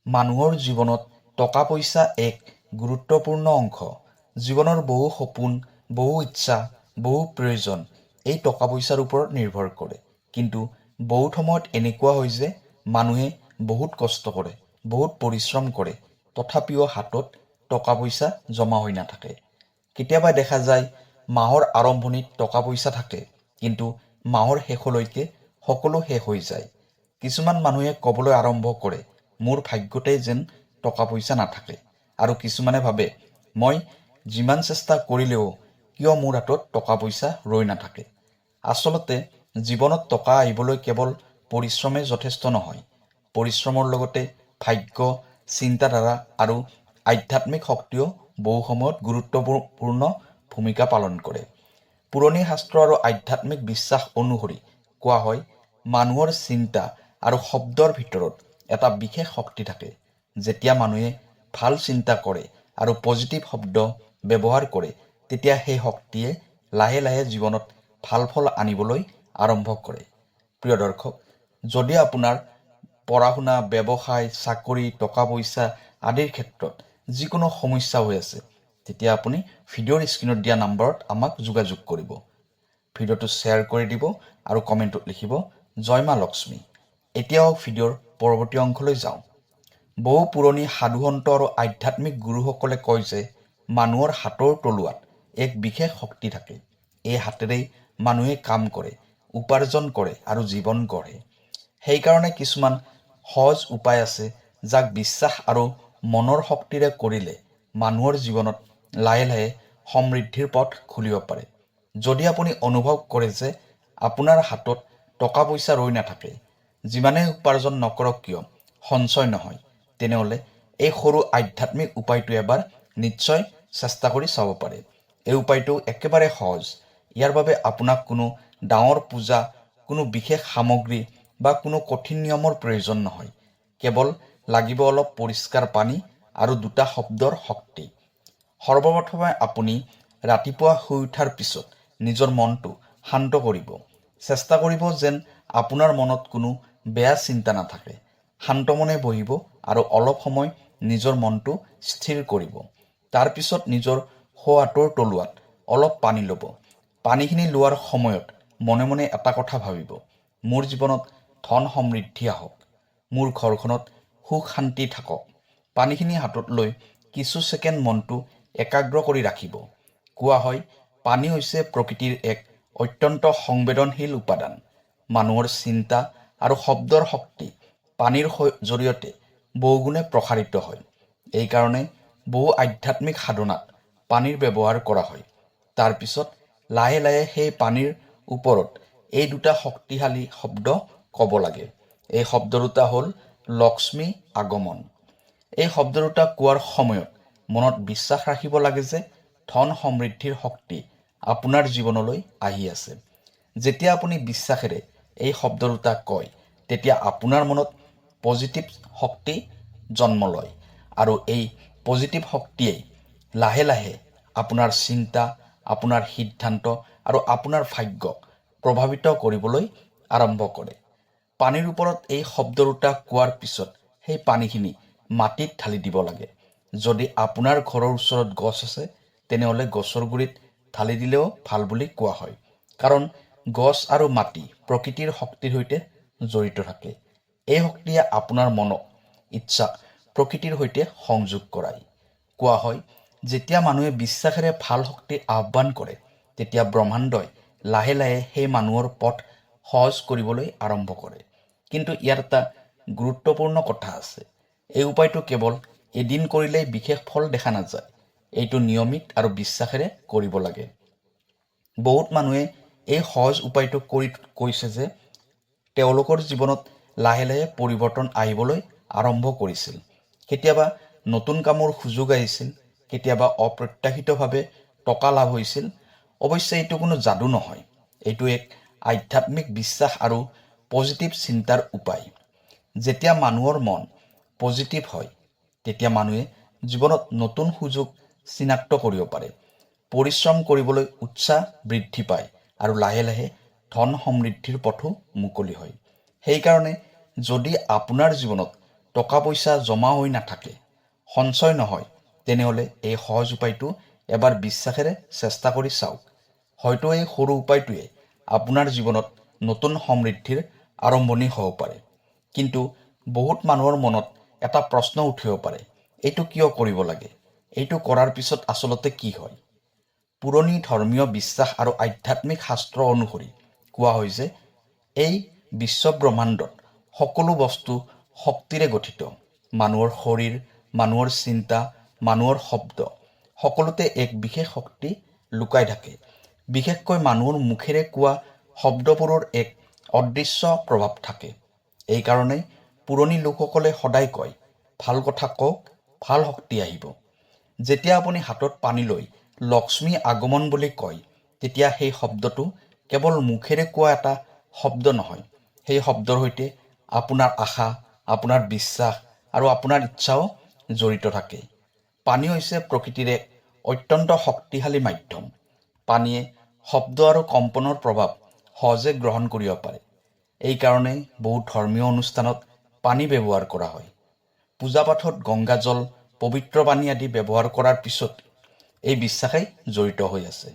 মানুহৰ জীৱনত টকা পইচা এক গুৰুত্বপূৰ্ণ অংশ। জীৱনৰ বহু সপোন, বহু ইচ্ছা, বহু প্ৰয়োজন এই টকা পইচাৰ ওপৰত নিৰ্ভৰ কৰে। কিন্তু বহুত সময়ত এনেকুৱা হয় যে মানুহে বহুত কষ্ট কৰে, বহুত পৰিশ্ৰম কৰে, তথাপিও হাতত টকা পইচা জমা হৈ নাথাকে। কেতিয়াবা দেখা যায় মাহৰ আৰম্ভণিত টকা পইচা থাকে, কিন্তু মাহৰ শেষলৈকে সকলো শেষ হৈ যায়। কিছুমান মানুহে ক'বলৈ আৰম্ভ কৰে, মোৰ ভাগ্যতে যেন টকা পইচা নাথাকে। আৰু কিছুমানে ভাবে, মই যিমান চেষ্টা কৰিলেও কিয় মোৰ হাতত টকা পইচা ৰৈ নাথাকে। আচলতে জীৱনত টকা আহিবলৈ কেৱল পৰিশ্ৰমে যথেষ্ট নহয়। পৰিশ্ৰমৰ লগতে ভাগ্য, চিন্তাধাৰা আৰু আধ্যাত্মিক শক্তিও বহু সময়ত গুৰুত্বপূৰ্ণ ভূমিকা পালন কৰে। পুৰণি শাস্ত্ৰ আৰু আধ্যাত্মিক বিশ্বাস অনুসৰি কোৱা হয়, মানুহৰ চিন্তা আৰু শব্দৰ ভিতৰত এটা বিশেষ শক্তি থাকে। যেতিয়া মানুহে ভাল চিন্তা কৰে আৰু পজিটিভ শব্দ ব্যৱহাৰ কৰে, তেতিয়া সেই শক্তিয়ে লাহে লাহে জীৱনত ভাল ফল আনিবলৈ আৰম্ভ কৰে। প্ৰিয় দৰ্শক, যদি আপোনাৰ পঢ়া শুনা, ব্যৱসায়, চাকৰি, টকা পইচা আদিৰ ক্ষেত্ৰত যিকোনো সমস্যা হৈ আছে, তেতিয়া আপুনি ভিডিঅ'ৰ স্ক্ৰীণত দিয়া নম্বৰত আমাক যোগাযোগ কৰিব। ভিডিঅ'টো শ্বেয়াৰ কৰি দিব আৰু কমেণ্টত লিখিব, জয় মা লক্ষ্মী। এতিয়াও ভিডিঅ'ৰ পৰৱৰ্তী অংশলৈ যাওঁ। বহু পুৰণি সাধুসন্ত আৰু আধ্যাত্মিক গুৰুসকলে কয় যে মানুহৰ হাতৰ তলুৱাত এক বিশেষ শক্তি থাকে। এই হাতেৰেই মানুহে কাম কৰে, উপাৰ্জন কৰে আৰু জীৱন গঢ়ে। সেইকাৰণে কিছুমান সহজ উপায় আছে যাক বিশ্বাস আৰু মনৰ শক্তিৰে কৰিলে মানুহৰ জীৱনত লাহে লাহে সমৃদ্ধিৰ পথ খুলিব পাৰে। যদি আপুনি অনুভৱ কৰে যে আপোনাৰ হাতত টকা পইচা ৰৈ নাথাকে, যিমানেই উপাৰ্জন নকৰক কিয় সঞ্চয় নহয়, তেনেহ'লে এই সৰু আধ্যাত্মিক উপায়টো এবাৰ নিশ্চয় চেষ্টা কৰি চাব পাৰে। এই উপায়টো একেবাৰে সহজ। ইয়াৰ বাবে আপোনাক কোনো ডাঙৰ পূজা, কোনো বিশেষ সামগ্ৰী বা কোনো কঠিন নিয়মৰ প্ৰয়োজন নহয়। কেৱল লাগিব অলপ পৰিষ্কাৰ পানী আৰু দুটা শব্দৰ শক্তি। সৰ্বপ্ৰথমে আপুনি ৰাতিপুৱা শুই উঠাৰ পিছত নিজৰ মনটো শান্ত কৰিব। চেষ্টা কৰিব যেন আপোনাৰ মনত কোনো বেয়া চিন্তা নাথাকে। শান্ত মনে বহিব আৰু অলপ সময় নিজৰ মনটো স্থিৰ কৰিব। তাৰপিছত নিজৰ সোঁ হাতৰ তলুৱাত অলপ পানী ল'ব। পানীখিনি লোৱাৰ সময়ত মনে মনে এটা কথা ভাবিব, মোৰ জীৱনত ধন সমৃদ্ধি আহক, মোৰ ঘৰখনত সুখ শান্তি থাকক। পানীখিনি হাতত লৈ কিছু ছেকেণ্ড মনটো একাগ্ৰ কৰি ৰাখিব। কোৱা হয়, পানী হৈছে প্ৰকৃতিৰ এক অত্যন্ত সংবেদনশীল উপাদান। মানুহৰ চিন্তা আৰু শব্দৰ শক্তি পানীৰ জৰিয়তে বহুগুণে প্ৰসাৰিত হয়। এইকাৰণে বহু আধ্যাত্মিক সাধনাত পানীৰ ব্যৱহাৰ কৰা হয়। তাৰপিছত লাহে লাহে সেই পানীৰ ওপৰত এই দুটা শক্তিশালী শব্দ ক'ব লাগে। এই শব্দ দুটা হ'ল লক্ষ্মী আগমন। এই শব্দ দুটা কোৱাৰ সময়ত মনত বিশ্বাস ৰাখিব লাগে যে ধন সমৃদ্ধিৰ শক্তি আপোনাৰ জীৱনলৈ আহি আছে। যেতিয়া আপুনি বিশ্বাসেৰে এই শব্দ দুটা কয়, তেতিয়া আপোনাৰ মনত পজিটিভ শক্তি জন্ম লয় আৰু এই পজিটিভ শক্তিয়েই লাহে লাহে আপোনাৰ চিন্তা, আপোনাৰ সিদ্ধান্ত আৰু আপোনাৰ ভাগ্যক প্ৰভাৱিত কৰিবলৈ আৰম্ভ কৰে। পানীৰ ওপৰত এই শব্দ দুটা কোৱাৰ পিছত সেই পানীখিনি মাটিত ঢালি দিব লাগে। যদি আপোনাৰ ঘৰৰ ওচৰত গছ আছে, তেনেহ'লে গছৰ গুৰিত ঢালি দিলেও ভাল বুলি কোৱা হয়। কাৰণ গছ আৰু মাটি প্ৰকৃতিৰ শক্তিৰ সৈতে জড়িত থাকে। এই শক্তিয়ে আপোনাৰ মনক, ইচ্ছাক প্ৰকৃতিৰ সৈতে সংযোগ কৰায়। কোৱা হয়, যেতিয়া মানুহে বিশ্বাসেৰে ভাল শক্তি আহ্বান কৰে, তেতিয়া ব্ৰহ্মাণ্ডই লাহে লাহে সেই মানুহৰ পথ সহজ কৰিবলৈ আৰম্ভ কৰে। কিন্তু ইয়াত এটা গুৰুত্বপূৰ্ণ কথা আছে। এই উপায়টো কেৱল এদিন কৰিলেই বিশেষ ফল দেখা নাযায়। এইটো নিয়মিত আৰু বিশ্বাসেৰে কৰিব লাগে। বহুত মানুহে এই সহজ উপায়টো কৰি কৈছে যে তেওঁলোকৰ জীৱনত লাহে লাহে পৰিৱৰ্তন আহিবলৈ আৰম্ভ কৰিছিল। কেতিয়াবা নতুন কামৰ সুযোগ আহিছিল, কেতিয়াবা অপ্ৰত্যাশিতভাৱে টকা লাভ হৈছিল। অৱশ্যে এইটো কোনো যাদু নহয়। এইটো এক আধ্যাত্মিক বিশ্বাস আৰু পজিটিভ চিন্তাৰ উপায়। যেতিয়া মানুহৰ মন পজিটিভ হয়, তেতিয়া মানুহে জীৱনত নতুন সুযোগ চিনাক্ত কৰিব পাৰে। পৰিশ্ৰম কৰিবলৈ উৎসাহ বৃদ্ধি পায় আৰু লাহে লাহে ধন সমৃদ্ধিৰ পথো মুকলি হয়। সেইকাৰণে যদি আপোনাৰ জীৱনত টকা পইচা জমা হৈ নাথাকে, সঞ্চয় নহয়, তেনেহ'লে এই সহজ উপায়টো এবাৰ বিশ্বাসেৰে চেষ্টা কৰি চাওক। হয়তো এই সৰু উপায়টোৱে আপোনাৰ জীৱনত নতুন সমৃদ্ধিৰ আৰম্ভণি হ'ব পাৰে। কিন্তু বহুত মানুহৰ মনত এটা প্ৰশ্ন উঠিব পাৰে, এইটো কিয় কৰিব লাগে? এইটো কৰাৰ পিছত আচলতে কি হয়? পুৰণি ধৰ্মীয় বিশ্বাস আৰু আধ্যাত্মিক শাস্ত্ৰ অনুসৰি কোৱা হয় যে এই বিশ্বব্ৰহ্মাণ্ডত সকলো বস্তু শক্তিৰে গঠিত। মানুহৰ শৰীৰ, মানুহৰ চিন্তা, মানুহৰ শব্দ, সকলোতে এক বিশেষ শক্তি লুকাই থাকে। বিশেষকৈ মানুহৰ মুখেৰে কোৱা শব্দবোৰৰ এক অদৃশ্য প্ৰভাৱ থাকে। এইকাৰণেই পুৰণি লোকসকলে সদায় কয়, ভাল কথা কওক, ভাল শক্তি আহিব। যেতিয়া আপুনি হাতত পানী লৈ লক্ষ্মী আগমন বুলি কয়, তেতিয়া সেই শব্দটো কেৱল মুখেৰে কোৱা এটা শব্দ নহয়। সেই শব্দৰ সৈতে আপোনাৰ আশা, আপোনাৰ বিশ্বাস আৰু আপোনাৰ ইচ্ছাও জড়িত থাকে। পানী হৈছে প্ৰকৃতিৰ এক অত্যন্ত শক্তিশালী মাধ্যম। পানীয়ে শব্দ আৰু কম্পনৰ প্ৰভাৱ সহজে গ্ৰহণ কৰিব পাৰে। এইকাৰণে বহু ধৰ্মীয় অনুষ্ঠানত পানী ব্যৱহাৰ কৰা হয়। পূজা পাঠত গংগাজল, পবিত্ৰ পানী আদি ব্যৱহাৰ কৰাৰ পিছত এই বিশ্বাসেই জড়িত হৈ আছে।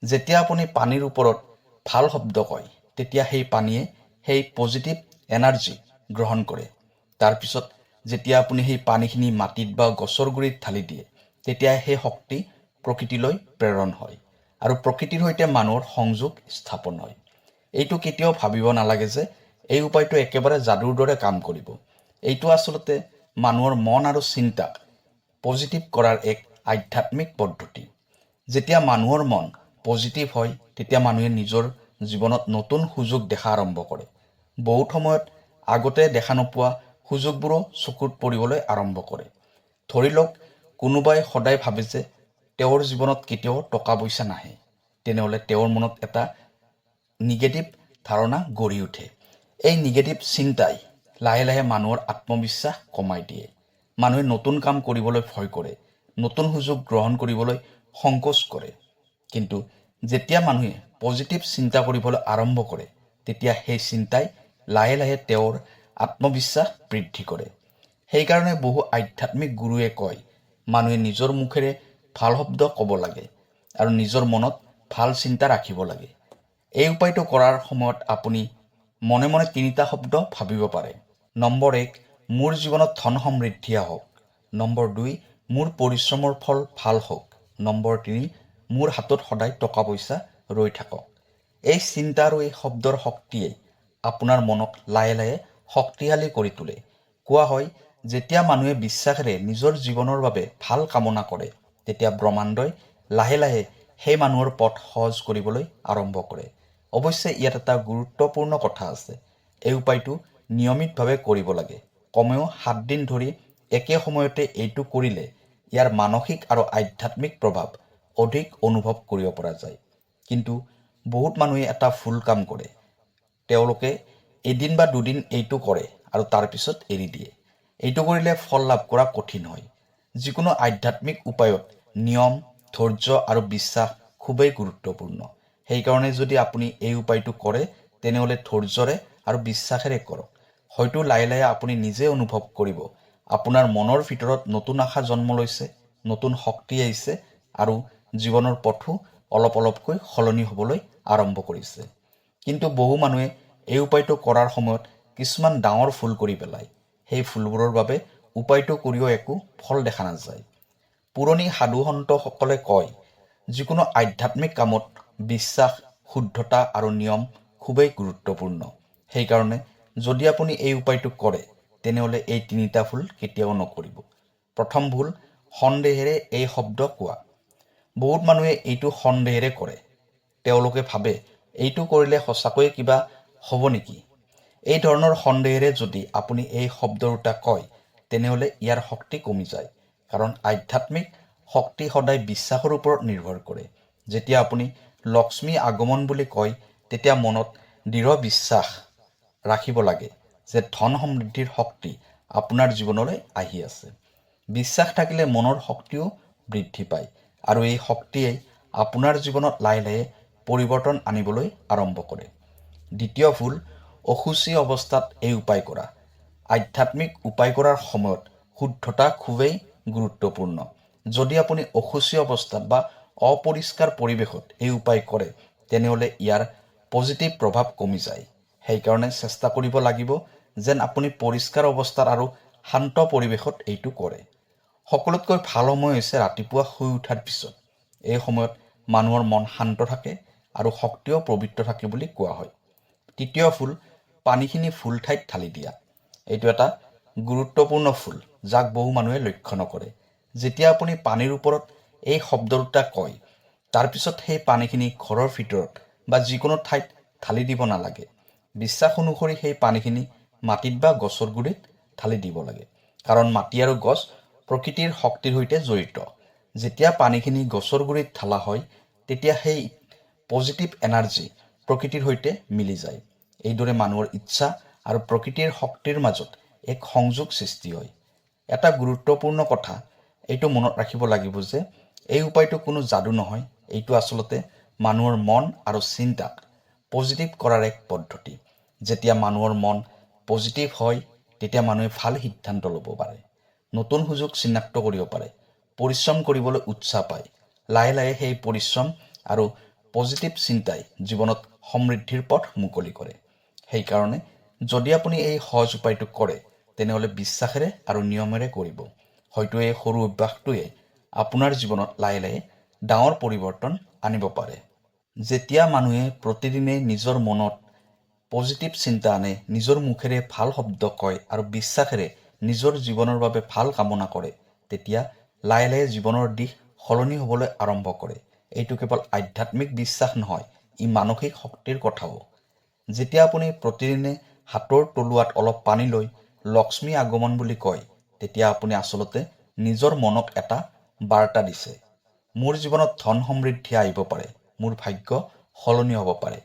যেতিয়া আপুনি পানীৰ ওপৰত ভাল শব্দ কয়, তেতিয়া সেই পানীয়ে সেই পজিটিভ এনাৰ্জি গ্ৰহণ কৰে। তাৰপিছত যেতিয়া আপুনি সেই পানীখিনি মাটিত বা গছৰ গুৰিত ঢালি দিয়ে, তেতিয়া সেই শক্তি প্ৰকৃতিলৈ প্ৰেৰণ হয় আৰু প্ৰকৃতিৰ সৈতে মানুহৰ সংযোগ স্থাপন হয়। এইটো কেতিয়াও ভাবিব নালাগে যে এই উপায়টো একেবাৰে যাদুৰ দৰে কাম কৰিব। এইটো আচলতে মানুহৰ মন আৰু চিন্তাক পজিটিভ কৰাৰ এক আধ্যাত্মিক পদ্ধতি। যেতিয়া মানুহৰ মন পজিটিভ হয়, তেতিয়া মানুহে নিজৰ জীৱনত নতুন সুযোগ দেখা আৰম্ভ কৰে। বহুত সময়ত আগতে দেখা নোপোৱা সুযোগবোৰো চকুত পৰিবলৈ আৰম্ভ কৰে। ধৰি লওক, কোনোবাই সদায় ভাবে যে তেওঁৰ জীৱনত কেতিয়াও টকা পইচা নাহে। তেনেহ'লে তেওঁৰ মনত এটা নিগেটিভ ধাৰণা গঢ়ি উঠে। এই নিগেটিভ চিন্তাই লাহে লাহে মানুহৰ আত্মবিশ্বাস কমাই দিয়ে। মানুহে নতুন কাম কৰিবলৈ ভয় কৰে, নতুন সুযোগ গ্ৰহণ কৰিবলৈ সংকোচ কৰে। কিন্তু যেতিয়া মানুহে পজিটিভ চিন্তা কৰিবলৈ আৰম্ভ কৰে, তেতিয়া সেই চিন্তাই লাহে লাহে তেওঁৰ আত্মবিশ্বাস বৃদ্ধি কৰে। সেইকাৰণে বহু আধ্যাত্মিক গুৰুৱে কয়, মানুহে নিজৰ মুখেৰে ভাল শব্দ ক'ব লাগে আৰু নিজৰ মনত ভাল চিন্তা ৰাখিব লাগে। এই উপায়টো কৰাৰ সময়ত আপুনি মনে মনে 3টা শব্দ ভাবিব পাৰে। নম্বৰ 1, মোৰ জীৱনত ধন সমৃদ্ধি আহক। নম্বৰ 2, মোৰ পৰিশ্ৰমৰ ফল ভাল হওক। নম্বৰ 3, মোৰ হাতত সদায় টকা পইচা ৰৈ থাকক। এই চিন্তা আৰু এই শব্দৰ শক্তিয়ে আপোনাৰ মনক লাহে লাহে শক্তিশালী কৰি তোলে। কোৱা হয়, যেতিয়া মানুহে বিশ্বাসেৰে নিজৰ জীৱনৰ বাবে ভাল কামনা কৰে, তেতিয়া ব্ৰহ্মাণ্ডই লাহে লাহে সেই মানুহৰ পথ সহজ কৰিবলৈ আৰম্ভ কৰে। অৱশ্যে ইয়াত এটা গুৰুত্বপূৰ্ণ কথা আছে। এই উপায়টো নিয়মিতভাৱে কৰিব লাগে। কমেও 7 দিন ধৰি একে সময়তে এইটো কৰিলে ইয়াৰ মানসিক আৰু আধ্যাত্মিক প্ৰভাৱ অধিক অনুভৱ কৰিব পৰা যায়। কিন্তু বহুত মানুহে এটা ভুল কাম কৰে। তেওঁলোকে এদিন বা 2 দিন এইটো কৰে আৰু তাৰপিছত এৰি দিয়ে। এইটো কৰিলে ফল লাভ কৰা কঠিন হয়। যিকোনো আধ্যাত্মিক উপায়ত নিয়ম, ধৈৰ্য আৰু বিশ্বাস খুবেই গুৰুত্বপূৰ্ণ। সেইকাৰণে যদি আপুনি এই উপায়টো কৰে, তেনেহ'লে ধৈৰ্যৰে আৰু বিশ্বাসেৰে কৰক। হয়তো লাহে লাহে আপুনি নিজে অনুভৱ কৰিব, আপোনাৰ মনৰ ভিতৰত নতুন আশা জন্ম লৈছে, নতুন শক্তি আহিছে আৰু জীৱনৰ পথো অলপ অলপকৈ সলনি হ'বলৈ আৰম্ভ কৰিছে। কিন্তু বহু মানুহে এই উপায়টো কৰাৰ সময়ত কিছুমান ডাঙৰ ভুল কৰি পেলায়। সেই ভুলবোৰৰ বাবে উপায়টো কৰিও একো ফল দেখা নাযায়। পুৰণি সাধু সন্তসকলে কয়, যিকোনো আধ্যাত্মিক কামত বিশ্বাস, শুদ্ধতা আৰু নিয়ম খুবেই গুৰুত্বপূৰ্ণ। সেইকাৰণে যদি আপুনি এই উপায়টো কৰে, তেনেহ'লে এই 3টা ভুল কেতিয়াও নকৰিব। প্ৰথম ভুল, সন্দেহেৰে এই শব্দ কোৱা। বহুত মানুহে এইটো সন্দেহেৰে কৰে। তেওঁলোকে ভাবে এইটো কৰিলে সঁচাকৈয়ে কিবা হ'ব নেকি? এই ধৰণৰ সন্দেহেৰে যদি আপুনি এই শব্দ দুটা কয়, তেনেহ'লে ইয়াৰ শক্তি কমি যায়। কাৰণ আধ্যাত্মিক শক্তি সদায় বিশ্বাসৰ ওপৰত নিৰ্ভৰ কৰে। যেতিয়া আপুনি লক্ষ্মী আগমন বুলি কয়, তেতিয়া মনত দৃঢ় বিশ্বাস ৰাখিব লাগে যে ধন সমৃদ্ধিৰ শক্তি আপোনাৰ জীৱনলৈ আহি আছে। বিশ্বাস থাকিলে মনৰ শক্তিও বৃদ্ধি পায় আৰু এই শক্তিয়ে আপোনাৰ জীৱনত লাহে লাহে পৰিৱৰ্তন আনিবলৈ আৰম্ভ কৰে। দ্বিতীয় ভুল, অসুচি অৱস্থাত এই উপায় কৰা। আধ্যাত্মিক উপায় কৰাৰ সময়ত শুদ্ধতা খুবেই গুৰুত্বপূৰ্ণ। যদি আপুনি অসুচী অৱস্থাত বা অপৰিষ্কাৰ পৰিৱেশত এই উপায় কৰে তেনেহ'লে ইয়াৰ পজিটিভ প্ৰভাৱ কমি যায়। সেইকাৰণে চেষ্টা কৰিব লাগিব যেন আপুনি পৰিষ্কাৰ অৱস্থাত আৰু শান্ত পৰিৱেশত এইটো কৰে। সকলোতকৈ ভাল সময় হৈছে ৰাতিপুৱা শুই উঠাৰ পিছত। এই সময়ত মানুহৰ মন শান্ত থাকে আৰু শক্তিও পবিত্ৰ থাকে বুলি কোৱা হয়। তৃতীয় ফুল, পানীখিনি ফুল ঠাইত ঢালি দিয়া। এইটো এটা গুৰুত্বপূৰ্ণ ফুল যাক বহু মানুহে লক্ষ্য নকৰে। যেতিয়া আপুনি পানীৰ ওপৰত এই শব্দ দুটা কয় তাৰপিছত সেই পানীখিনি ঘৰৰ ভিতৰত বা যিকোনো ঠাইত ঢালি দিব নালাগে। বিশ্বাস অনুসৰি সেই পানীখিনি মাটিত বা গছৰ গুৰিত ঢালি দিব লাগে, কাৰণ মাটি আৰু গছ প্ৰকৃতিৰ শক্তিৰ সৈতে জড়িত। যেতিয়া পানীখিনি গছৰ গুৰিত ঢালা হয় তেতিয়া সেই পজিটিভ এনাৰ্জি প্ৰকৃতিৰ সৈতে মিলি যায়। এইদৰে মানুহৰ ইচ্ছা আৰু প্ৰকৃতিৰ শক্তিৰ মাজত এক সংযোগ সৃষ্টি হয়। এটা গুৰুত্বপূৰ্ণ কথা এইটো মনত ৰাখিব লাগিব যে এই উপায়টো কোনো যাদু নহয়। এইটো আচলতে মানুহৰ মন আৰু চিন্তাক পজিটিভ কৰাৰ এক পদ্ধতি। যেতিয়া মানুহৰ মন পজিটিভ হয় তেতিয়া মানুহে ভাল সিদ্ধান্ত ল'ব পাৰে, নতুন সুযোগ চিনাক্ত কৰিব পাৰে, পৰিশ্ৰম কৰিবলৈ উৎসাহ পায়। লাহে লাহে সেই পৰিশ্ৰম আৰু পজিটিভ চিন্তাই জীৱনত সমৃদ্ধিৰ পথ মুকলি কৰে। সেইকাৰণে যদি আপুনি এই সহজ উপায়টো কৰে তেনেহ'লে বিশ্বাসেৰে আৰু নিয়মেৰে কৰিব। হয়তো এই সৰু অভ্যাসটোৱে আপোনাৰ জীৱনত লাহে লাহে ডাঙৰ পৰিৱৰ্তন আনিব পাৰে। যেতিয়া মানুহে প্ৰতিদিনে নিজৰ মনত পজিটিভ চিন্তা আনে, নিজৰ মুখেৰে ভাল শব্দ কয় আৰু বিশ্বাসেৰে নিজৰ জীৱনৰ বাবে ভাল কামনা কৰে, তেতিয়া লাহে লাহে জীৱনৰ দিশ সলনি হ'বলৈ আৰম্ভ কৰে। এইটো কেৱল আধ্যাত্মিক বিশ্বাস নহয়, ই মানসিক শক্তিৰ কথাও। যেতিয়া আপুনি প্ৰতিদিনে হাতৰ তলুৱাত অলপ পানী লৈ লক্ষ্মী আগমন বুলি কয় তেতিয়া আপুনি আচলতে নিজৰ মনক এটা বাৰ্তা দিছে। মোৰ জীৱনত ধন সমৃদ্ধি আহিব পাৰে, মোৰ ভাগ্য সলনি হ'ব পাৰে।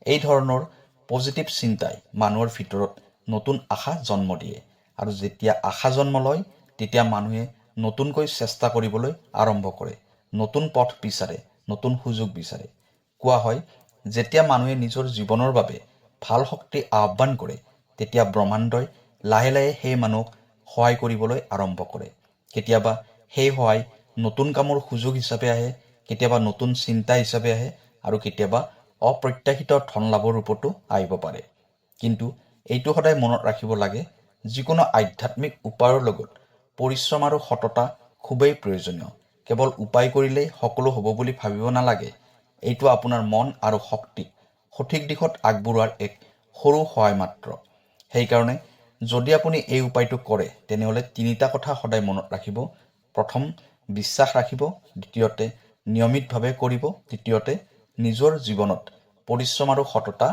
এই ধৰণৰ পজিটিভ চিন্তাই মানুহৰ ভিতৰত নতুন আশা জন্ম দিয়ে, আৰু যেতিয়া আশা জন্ম লয় তেতিয়া মানুহে নতুনকৈ চেষ্টা কৰিবলৈ আৰম্ভ কৰে, নতুন পথ বিচাৰে, নতুন সুযোগ বিচাৰে। কোৱা হয় যেতিয়া মানুহে নিজৰ জীৱনৰ বাবে ভাল শক্তি আহ্বান কৰে তেতিয়া ব্ৰহ্মাণ্ডই লাহে লাহে সেই মানুহক সহায় কৰিবলৈ আৰম্ভ কৰে। কেতিয়াবা সেই সহায় নতুন কামৰ সুযোগ হিচাপে আহে, কেতিয়াবা নতুন চিন্তা হিচাপে আহে, আৰু কেতিয়াবা অপ্ৰত্যাশিত ধন লাভৰ ৰূপতো আহিব পাৰে। কিন্তু এইটো সদায় মনত ৰাখিব লাগে, যিকোনো আধ্যাত্মিক উপায়ৰ লগত পৰিশ্ৰম আৰু সততা খুবেই প্ৰয়োজনীয়। কেৱল উপায় কৰিলেই সকলো হ'ব বুলি ভাবিব নালাগে। এইটো আপোনাৰ মন আৰু শক্তিক সঠিক দিশত আগবঢ়োৱাৰ এক সৰু সহায় মাত্ৰ। সেইকাৰণে যদি আপুনি এই উপায়টো কৰে তেনেহ'লে তিনিটা কথা সদায় মনত ৰাখিব। প্ৰথম, বিশ্বাস ৰাখিব। দ্বিতীয়তে, নিয়মিতভাৱে কৰিব। তৃতীয়তে, নিজৰ জীৱনত পৰিশ্ৰম আৰু সততা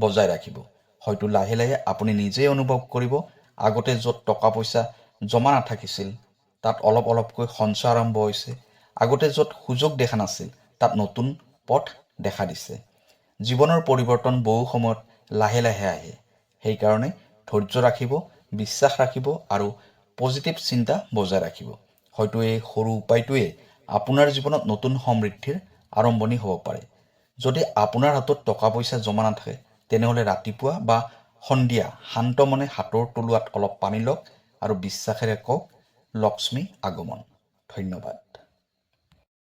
বজাই ৰাখিব। হয়তো লাহে লাহে আপুনি নিজেই অনুভৱ কৰিব, আগতে য'ত টকা পইচা জমা নাথাকিছিল তাত অলপ অলপকৈ সঞ্চয় আৰম্ভ হৈছে। আগতে য'ত সুযোগ দেখা নাছিল তাত নতুন পথ দেখা দিছে। জীৱনৰ পৰিৱৰ্তন বহু সময়ত লাহে লাহে আহে। সেইকাৰণে ধৈৰ্য ৰাখিব, বিশ্বাস ৰাখিব আৰু পজিটিভ চিন্তা বজাই ৰাখিব। হয়তো এই সৰু উপায়টোৱে আপোনাৰ জীৱনত নতুন সমৃদ্ধিৰ আৰম্ভণি হ'ব পাৰে। যদি আপোনাৰ হাতত টকা পইচা জমা নাথাকে তেনেহ'লে ৰাতিপুৱা বা সন্ধিয়া শান্ত মনে হাতৰ তলুৱাত অলপ পানী লওক আৰু বিশ্বাসেৰে কওক, লক্ষ্মী আগমন। ধন্যবাদ।